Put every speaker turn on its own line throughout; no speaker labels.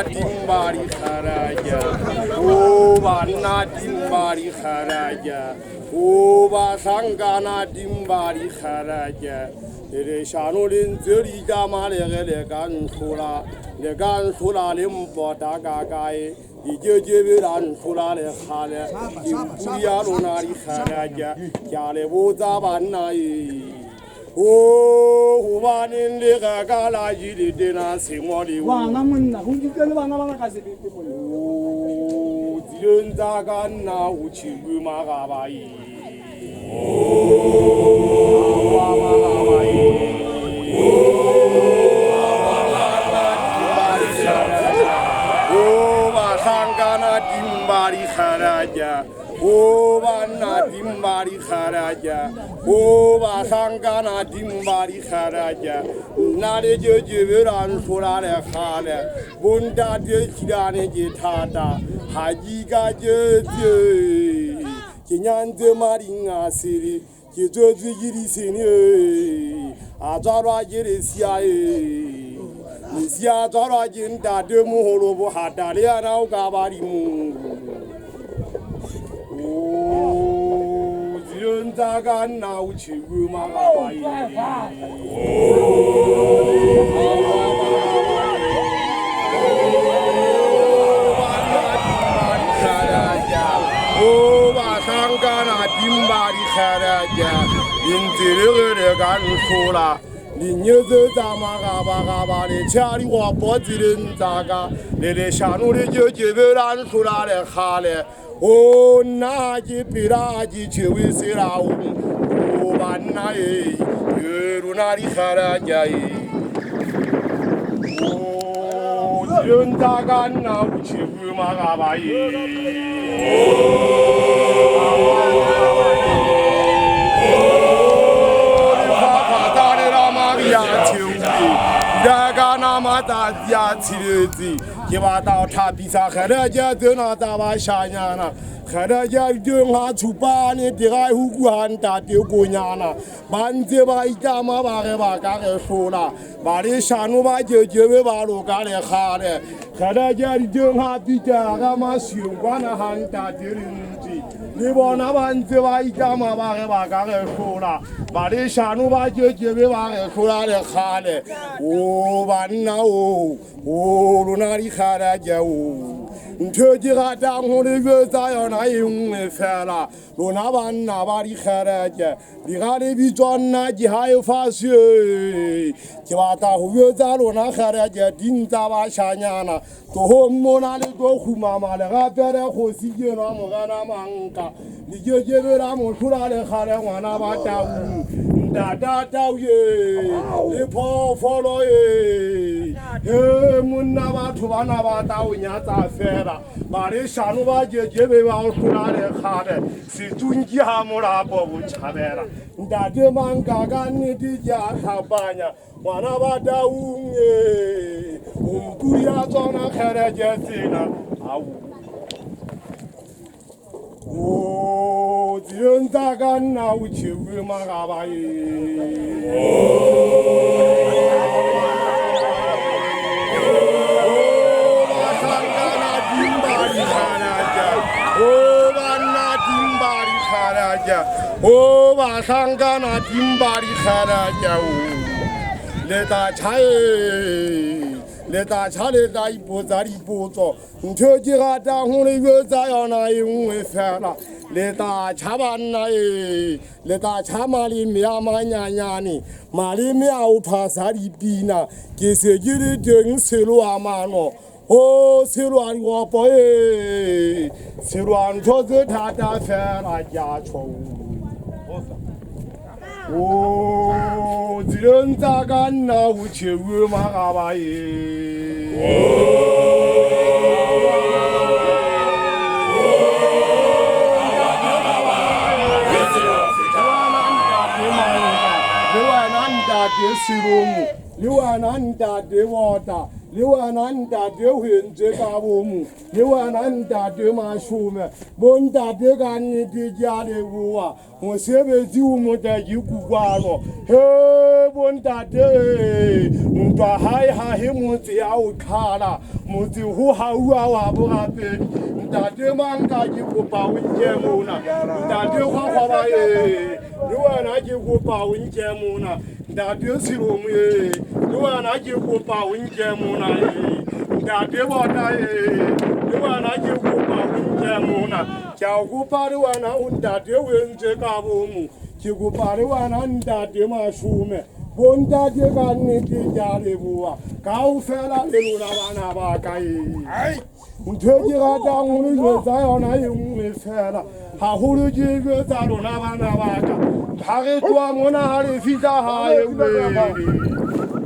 timbari kharaja o banna timbari kharaja o ba sangana timbari kharaja ere shanolin zeri jama le gan sura le mpota gagai ije ran sura le khale ya lonari kharaja jale boza banai o hubanin le gala jili dena simoli
wana monna hunjikele bana kaze bipi
o zirenza ganna uchi magabai o basangana timbari kharaja o banna timbari kharaja o basangana timbari kharaja nare jeveran surale khale bunda de kirane je thata haji ga je kinyanze maringa siri kizo zigiri sini azara jere siae Sia Zara Jinda de Muholo Hataliana Gabari Mu Zunzaga now Chiguma Oh, Basangana Dimbari Haraja in the Gan Ninyo Zamaga Bagaba, the Chari wa Bozirin Zaga, the Shanuri Jojiveran Surale Hale, O Naji Piraji Chiwisira, O Banai, Runari Harajai, O Zundaga now Chivumagabai. Mata dia tirezi kiba ta tha bisa kharaja dena ta ba shanyana kharaja dunga chupane digai hu ku hanta te ko nyana banze ba itama ba ge ba ka ge sola ba le shanu ba jebe ba lo ka le khare kharaja dunga bija ga ma shu kwana hanta tirinji ni bona banze ba itama ba ge ba ka ge sola ba le shanu ba jebe ba ge sola le khare o banna o lunari kharaja o ntöjira dangole veza yona yunge fela lona banna bari kharaja digale bijonna jihayo fasye kibata huweza lona kharaja dinta ba shanyana to hommona le do khumama le gapere khosije na mogana manka dijejebe la mothura le khare ngwana ba tawu da ye le po follow ye munna ba thubana ba tawu nya tsa fela ba re shanu ba jebe ba khura le khare si tunji ha mora bo bu chabela ndade manga ga ni di ja khabanya wana ba tawu ye umkuya zona khare jesina awu o zionzaga na uchiwe magabai o basangana timbari kharaja leta chae leta chale dai bozari bozo ntöjira da hone yoza yana yunwe fela leta chabana leta chamali miama nyanyani mali mia uthasari bina kesejiri deng selo amano o selo ari wo boy selo an thoze thata fela ja chou o zirenzaga na uchewe magabai Liwananda de water, Liwananda de winze kabumu, Liwananda de mashume, Bonda de gani de jade wua, Mosebe ziumo de yukugwano, He Bonda de Mpa hai ha himuti au kala, 木子虎好啊哇不哈贝，大爹忙家就不把文节目呢，大爹花花吧耶，如果那就不把文节目呢，大爹是我们耶，如果那就不把文节目呢耶，大爹把他耶，如果那就不把文节目呢，叫不把的话那我大爹文这干不木，就不把的话那大爹嘛输没。本大姐干你的家里不啊？搞翻了的路那把改。哎，我特地个当我的个咋样那用没翻了？还后头几个咋路那把改？他给抓我那哈的非常好有没？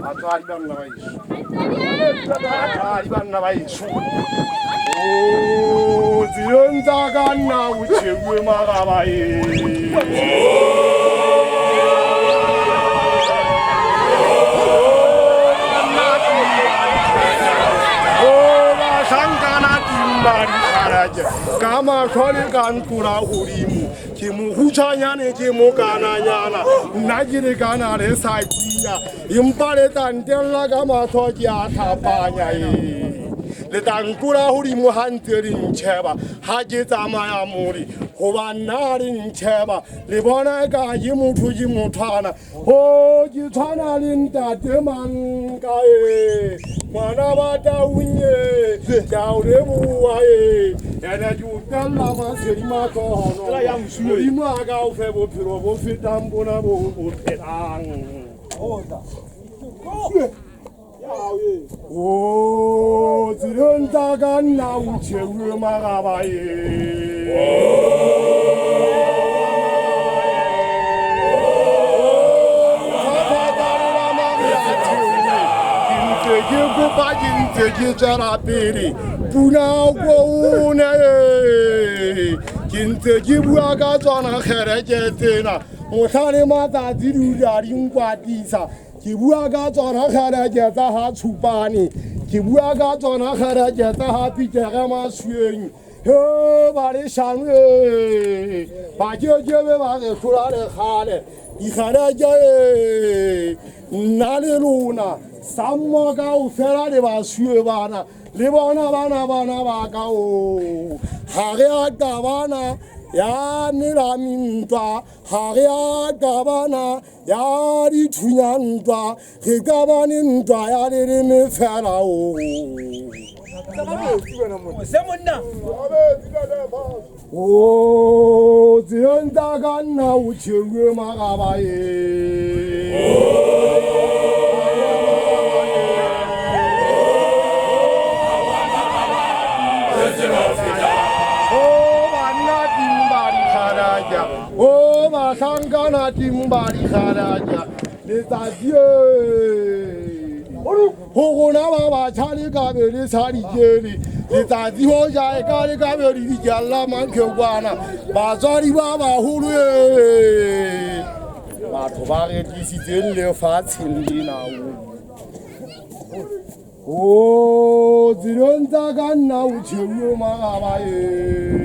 啊，抓一般那把一说，抓一般那把一说。哦，这人咋干那？我去过嘛那把一。Kama kwale kan kura hurimu kimu huchanya ne kimu kana nyana najire kana le sajiya impare tandela kama toja tapanya le tankura hurimu hanterin cheba haje zamaya muri hobanarin cheba le bona ga yimu tuji mutana ho ji thana linda deman kae mana bata unye jaure buae ena jutalla ma serima to hono lima ga ufe bo piro bo fitambona bo terang oda o zironda gan na uche ma ga bae Go back into Jarapiri, Puna Gona, Kinta Gibuaga on a Herajetina, Motani Mata Diruja Ringuatisa, Gibuaga on a Herajeta Chupani, Gibuaga on a Herajeta Piterama swing. Oh, Barishan, Bajo Java, Kurare Hale, Iharaja, Naliluna. Sammaga ufera de basuevana libana bana bagao haria gavana ya niramintwa haria gavana ya ritunyantwa gavaninntwa ya rene ferao o zionda ganna uchewe magabaye Oh, ma sangana timbari kharaja, les adieux. Hogona baba chali kabeli sari jeli, les adieux jai kali kabeli di jalla mankwana, bazari baba hulu. Ma tobare disi delle facili na. Oh, zironza ganna uchiyo magabaye.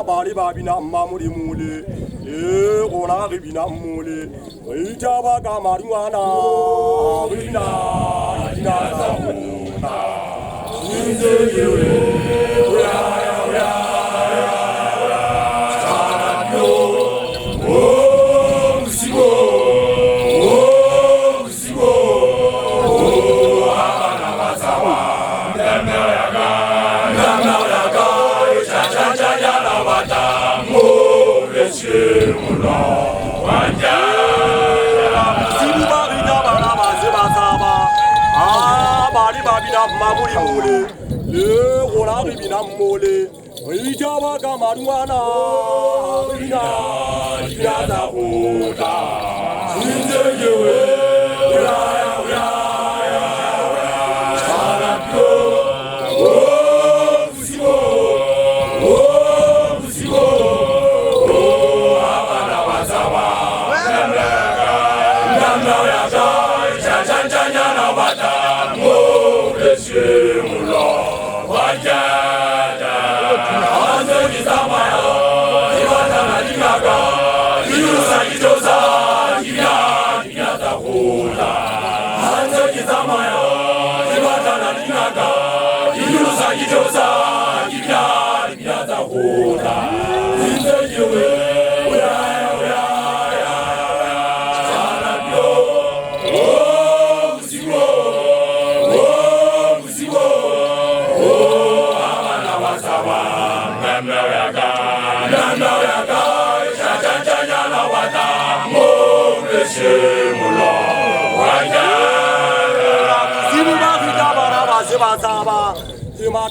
Bali babina mamuri mule, ona ribina mule, itaba kamarimana, ribina, ribina zamuna, Mamuri mule, ona ribina mule, itaba kamarimana, ribina, ribina zamuna,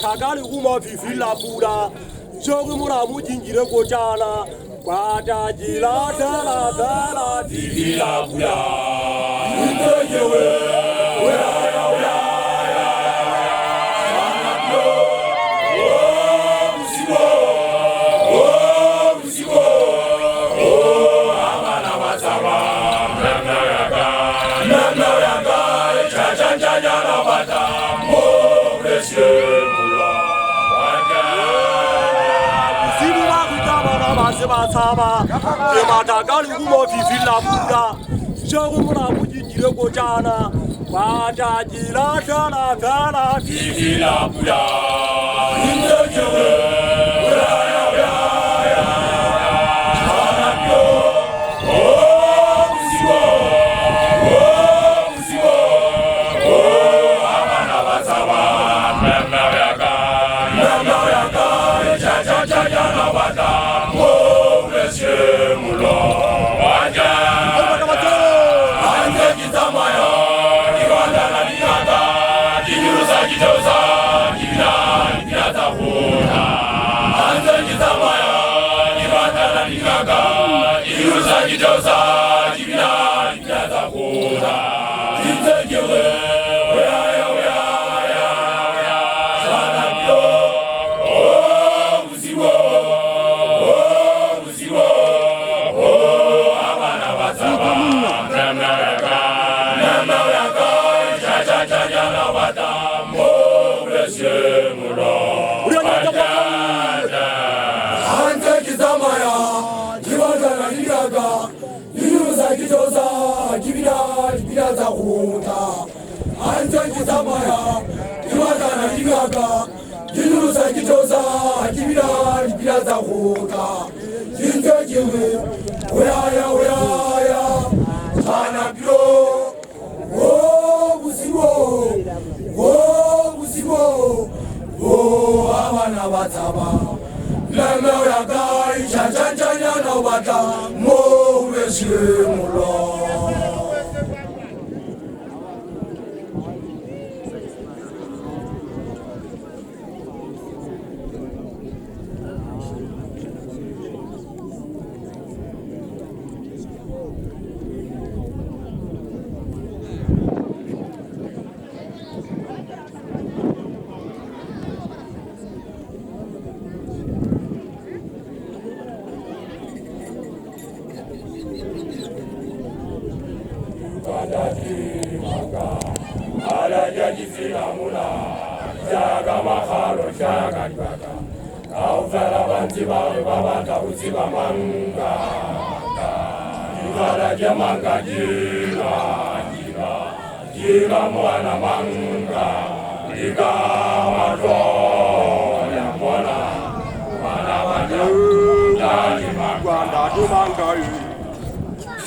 Kakali kuma fifila pura, jogu mura mujinjire kojana, wada jila dala dala fifila pura. Saba, Yamata Galumo Fifila Pura, Shogumura Mujinjire Kojana, Wada Jila Dala Dala Fifila Pura.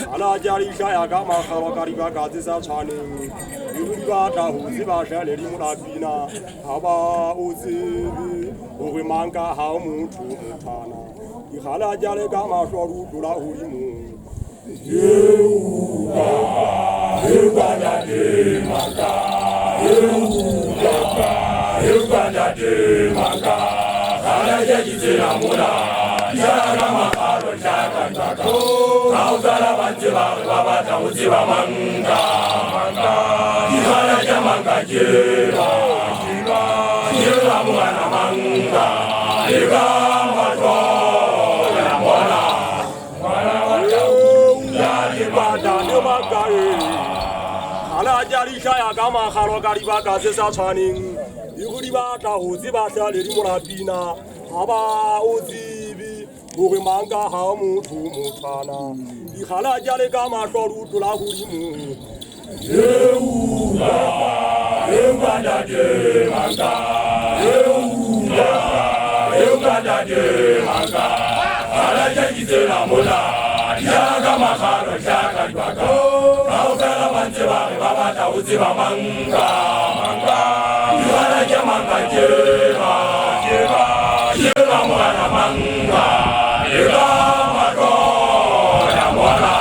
Ala jari saya agama kalau kariba kazi sa chani yuba ta huzi ba shale di mulabina aba uzi uwe manga ha mutu mutana ikhala jale gama shoru dula hurimu yuba da de manga yuba da de manga ala jaji sina mula ya gama karo shaka tako Kauzala banjiba baba tauziba manga manga Ihara jamanga jira jira jira mwana manga Iga matwa ya mwana mwana wata Yari bada ni manga Ala jari shaya gama kharo gariba gaze sa chaning Iguri bata huziba shali rimura bina Haba uzibi Uwe manga ha mutu mutana Ikhala jale kama shoru tula hurimu Yeuga da de manga Yeuga da de manga Ala jaji tena mola Yaga makharo shaka dwaka Kaukala manjeba baba tauziba manga manga Ikhala jamanga jema jema Jema mwana manga Ega mato ya mwana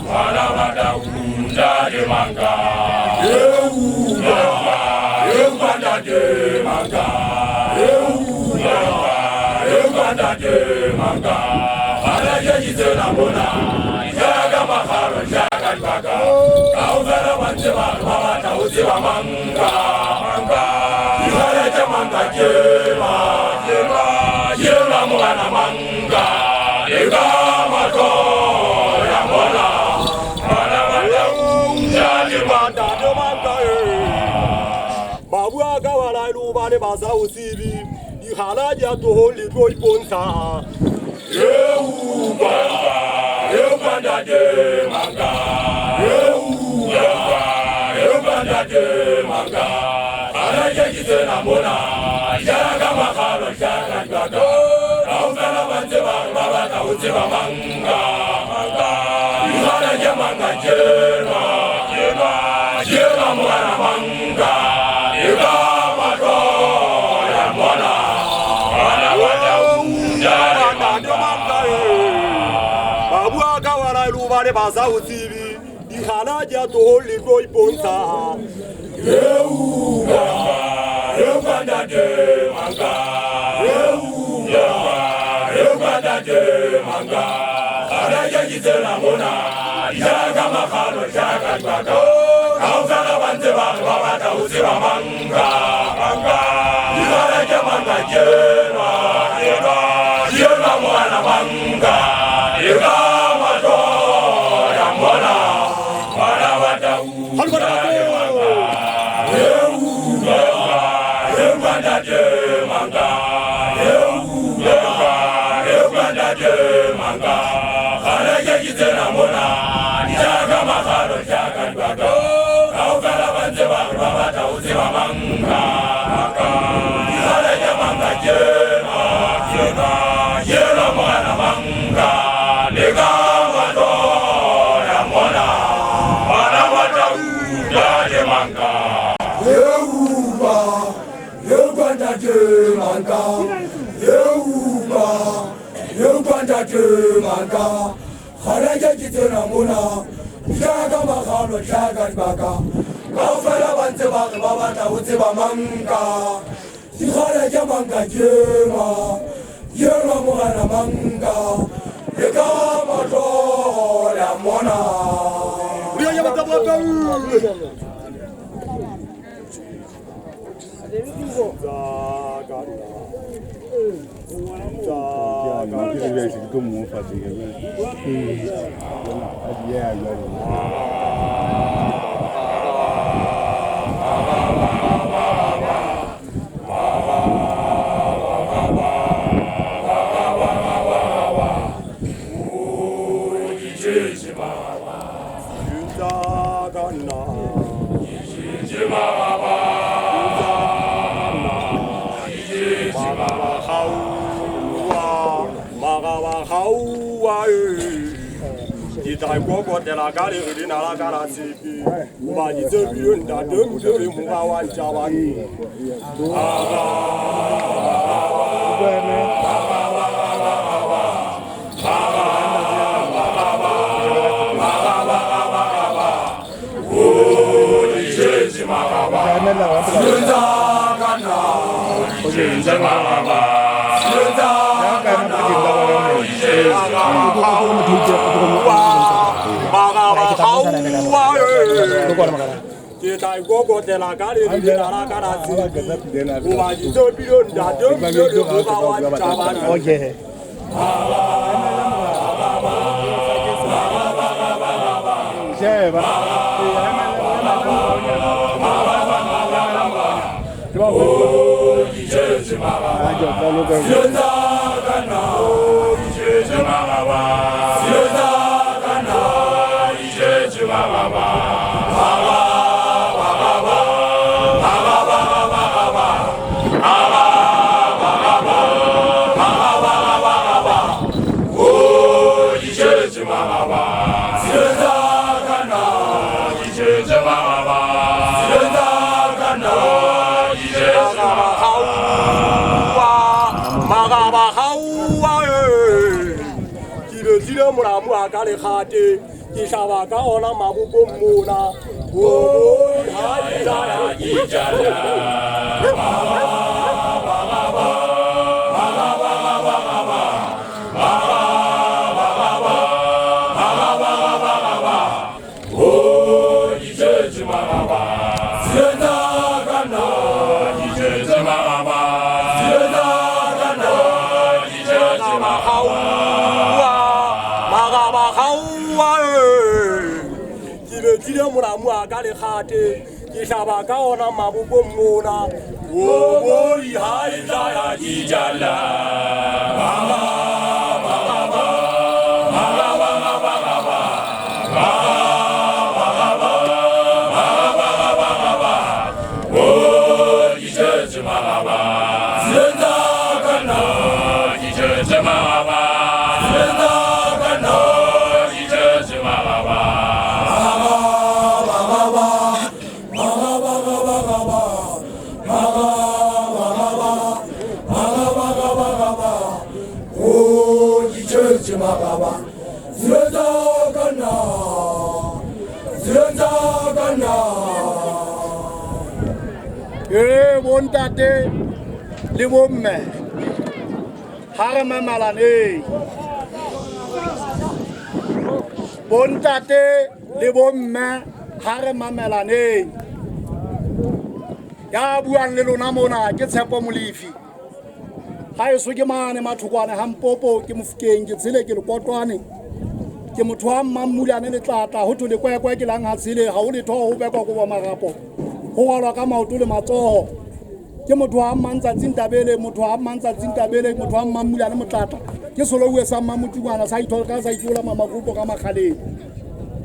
mwana mada unda de manga Euga de manga Euga de manga Ala jeji tena mona Yaga makharo shaka dwaka Kauzara wanjeba baba tauziba manga manga Ihara jamanga jema jema Jema mwana manga Ega mato ya mwana mwana mwana Jadi manda de manga Babu aga wala iluba ne basa usibi Ikhala ja to holi to iponsa Euga de manga Euga de manga Ala jeji tena mona Yaga makhalo shaka dwaka Kauzala banjeba baba tauziba manga manga Ihara jamanga jema jema Jema mwana manga Ega mato ya mwana mwana wata Jadi manga Babu aga wala iluba ne basa usibi Ikhala ja to holi to iponsa Euga de manga Euga de manga Ala jaji tena mona Yaga makhalo shaka dwaka Kauzala banjeba baba tauziba manga manga Ihara jamanga jema jema Jema mwana manga Ega mato ya mwana mwana wata Euga de manga Euga de manga Ala jeji tena mona Yaga makhalo shaka dwaka Kauzala banjeba baba tauziba manga manga Ihara jamanga jema jema Jema mwana manga Ega mato ya mwana mwana wata Jadi manga Euga de manga Euga de manga Khala jaji tena mona Yaga makhalo shaka dwaka Kauzala banjeba baba tauziba manga Ikhala jamanga jema Jema mwana manga Ega mato ya mwana
haua di dai go de la gare di na la gara sipi ba di zo bi nda dum de mu ba wa ja ba ni Di dai go de la gare di na la gara sipi ba di zo bi nda dum de mu ba wa ja ba ni mura mu akale khate ki shaba ka ona mabu ko muna wo ha ja ya mura mu akale khate ki shaba ka ona mabu ko muna wo ha ja ya bontate le bomme ha re mamalane bontate le bomme ha re mamelane ya buang le lona mona ke Tshepo Molefi ha e so ke mane mathokwane ha Mpopo ke Mofokeng ke tsele ke lekotwane ke motho wa Mmamulane le Tlata ho to le kwekwe ke lang ha tsele ha o le tho ho bekwa go ba marapo ho walwa ka maoto le matsoho ke motho wa Mantsatsing Ntabele motho wa Mantsatsing Ntabele motho wa Mmamulane Motlata ke solo o sa Mmamotungwana sa ithola sa itola mamagupo ka makgaleng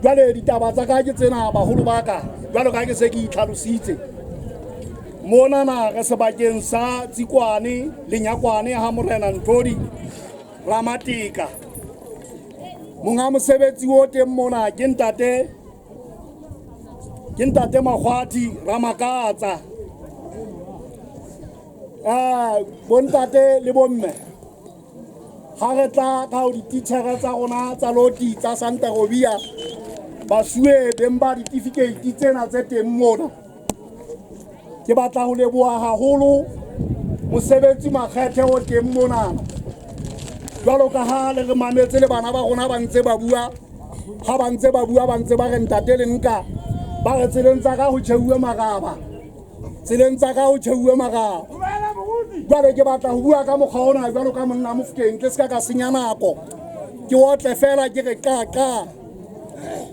jwale ditaba tsa ka ke tsena baholo baka jwalo ka ke se ke itlhalositse mona na re sebakeng sa Tsikwane le Nyakwane ha Morena Nthodi Ramatika monga mosebetsi o teng mona ke ntate Makgwathi Ramakatsa bontate le bomme ha re tla ka ho dititjhere tsa rona tsa loti tsa Santa Robia basuwe bemba certificate tsena tse teng mona ke batla ho leboha haholo mosebetsi makgethe o teng mona jwalo ka ha le re mametse le bana ba rona ba ntse ba bua ha ba ntse ba bua ba ntse ba re ntate le nka ba re tseleng tsa ka ho tjheuwe magaba tseleng tsa ka ho tjheuwe magaba jwale ke batla ho bua ka mokgwa ona jwalo ka monna Mofokeng ke ska ka senya nako ke otle fela ke re ka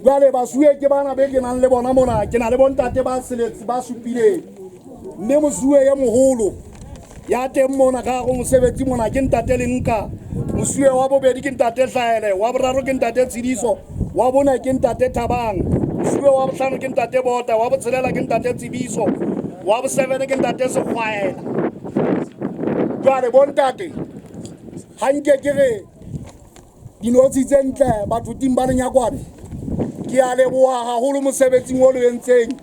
jwale basuwe ke bana be ke nang le bona mona ke na le bontate ba seletsi ba supileng mme mosuwe ya moholo ya teng mona ka go mosebetsi mona ke ntate le nka mosuwe wa bobedi ke ntate Hlaele wa boraro ke ntate Tsidiso wa bona ke ntate Thabang mosuwe wa bohlano ke ntate Bota wa botshelela ke ntate Tsibiso wa bosebele ke ntate Sekgwaela jwale bontate ha nke ke re
dinotshi tse ntle batho timba lenyakwane ke a leboha haholo mosebetsing o le entseng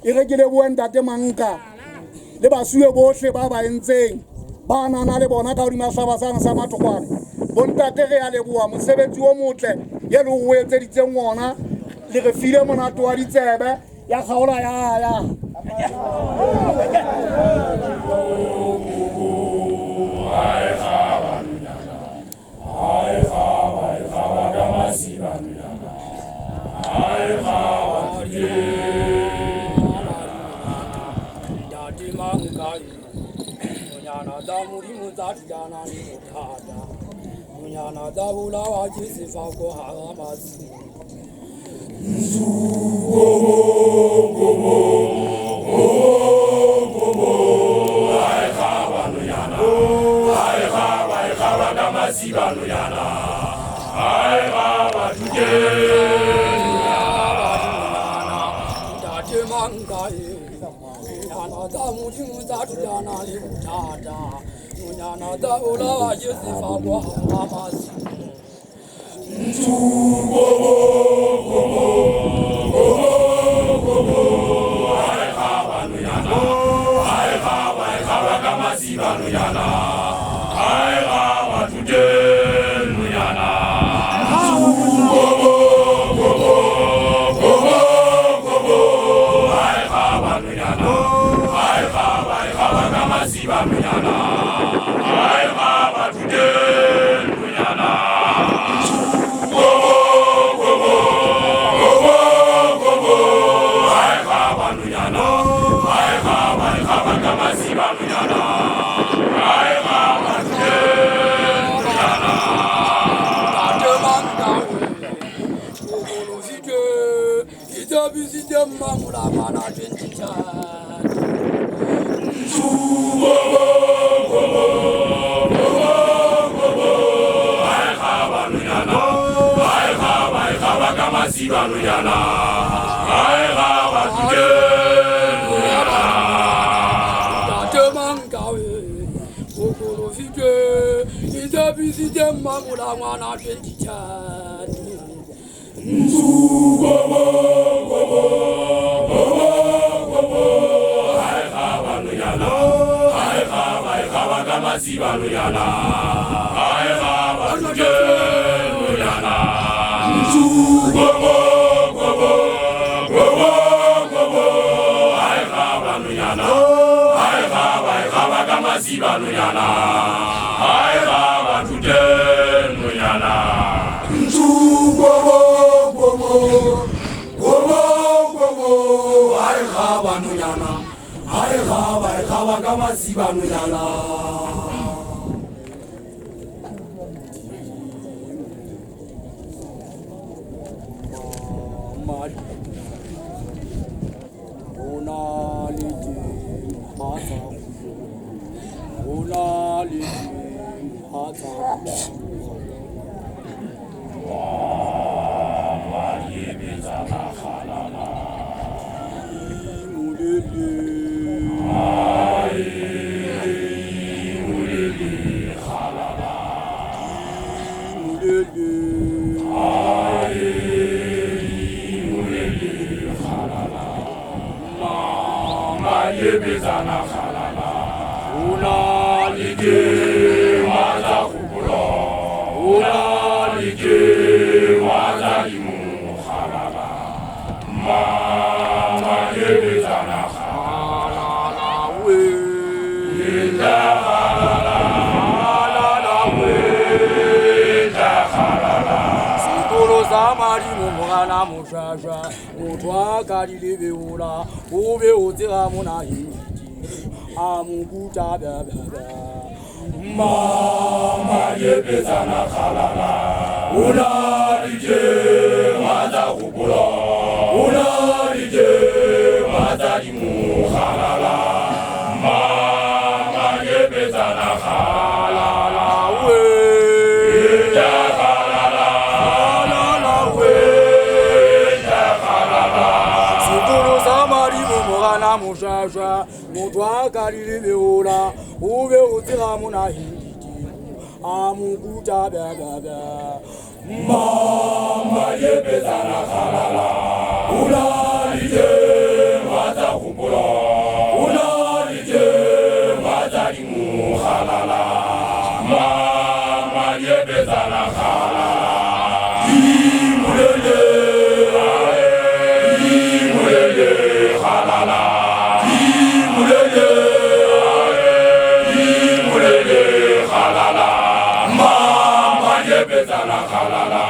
e re ke lebohe ntate Manka le basuwe bohle ba ba entseng ba nana le bona ka hodima hlabasang sa mathokwane bontate re a leboha mosebetsi o motle ye le ho etseditseng ona le re file monato wa ditsebe ya kgaola ya amukuta bebe
mama yebezana halala ulalije mata kumbula ulalije mata dimu halala mama yebezana halala imulele imulele halala imulele imulele halala mama yebezana halala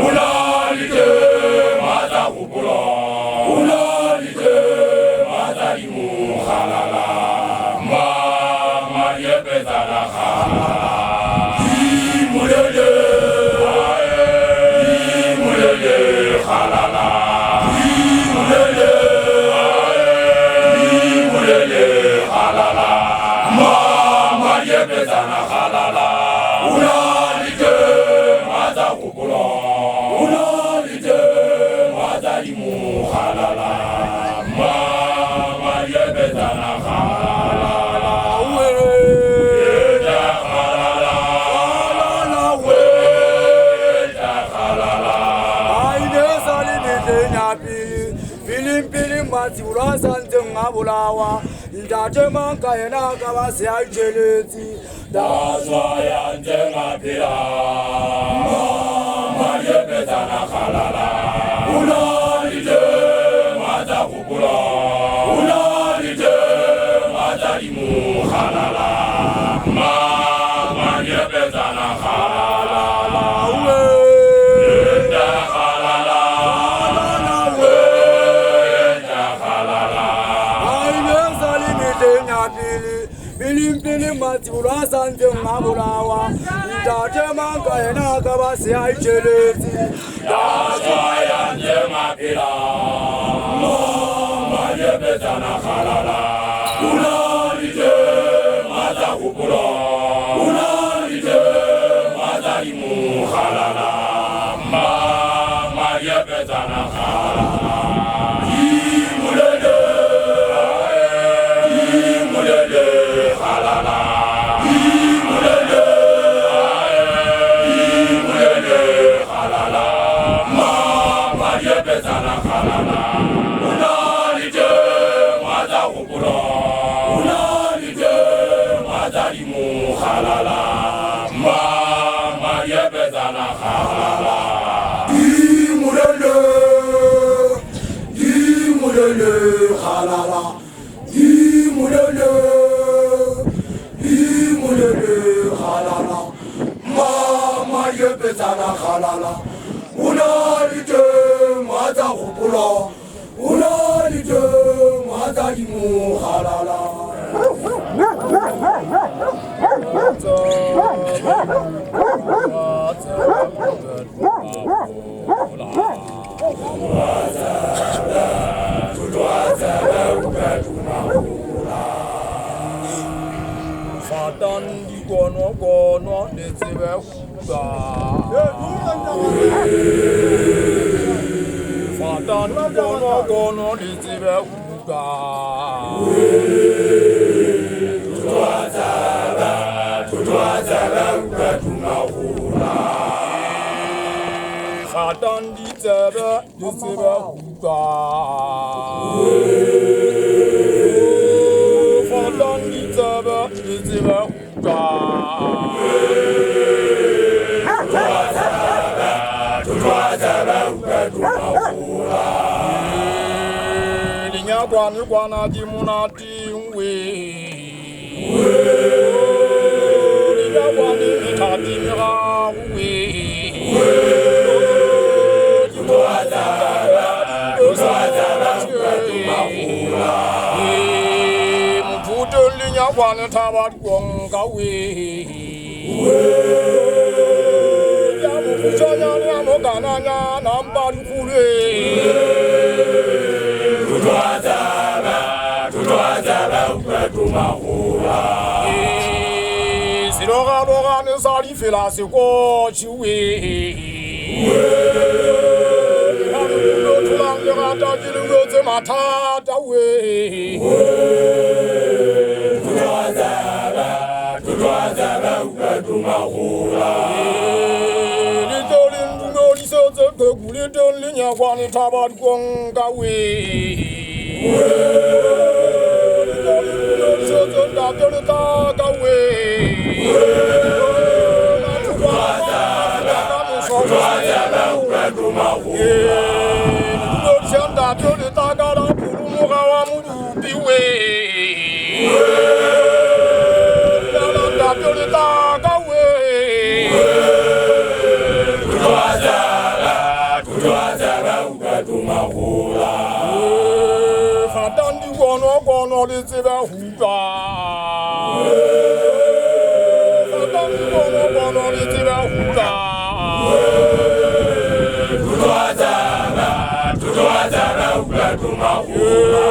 ulalije mata kumbula ulalije mata dimu halala mama yebezana halala imulele imulele halala imulele imulele halala mama yebezana halala ulalije mata kumbula ulalije mata dimu halala mama yebezana halala weda halala halala weda halala
aine sali bitenya pili filim filim mati urasante ngabulawa ndate manka yena kabasi ajeleti
dazwa yanje ngapila mama yebezana halala ulalije mata kumbula ulalije mata dimu halala mama yebezana halala weda halala halala weda halala
aine sali bitenya pili filim filim mati urasante ngabulawa ndate manka yena kabasi ajeleti
dazwa yanje ngapila mama yebezana halala ulalije mata kumbula ulalije mata dimu halala mama yebezana halala imulele imulele halala imulele imulele halala mama yebezana halala ulalije mata kumbula ulalije mata dimu halala mama yebezana halala
imulele imulele halala imulele imulele halala mama yebezana halala ulalije mata kumbula ulalije mata dimu halala Fatan di kono de sebe huda. Fatan di kono de sebe huda. Fatan di sebe huda. Fatan di sebe huda. Linyagwani gwana dimunati we. Linyagwani mitati mira we. Mputo linyagwani tabat gonga we. Yamukuchanya mugana namba kule.
Tutwazaba upetumahula
Siroga ne sali fela se ko chiwe Hamulo tulang le gata jilu te matata we
Tutwazaba upetumahula mahula.
Ni dolin dumo ni so zo go guli dolin ya kwa ni tabat gonga we. Dolin so zo da dolin ta ga we.
Tuaza ba ukadu mahula.
Dolin da dolin ta ga la pulu mo ga wa mu bi we.
Tuaza ba ukadu mahula.
Fatandi gono le tseba huta. Fatandi gono le tseba huta.
Tuaza ba ukadu mahula.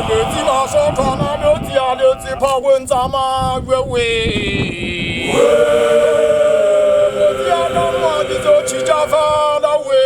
Le tima sotana le tia le tsipa wenzama wewe. Tia no mo di zo chijafa la we.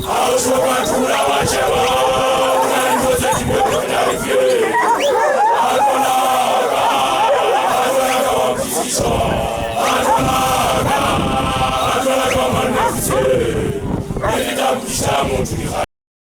Ausokatura wachaba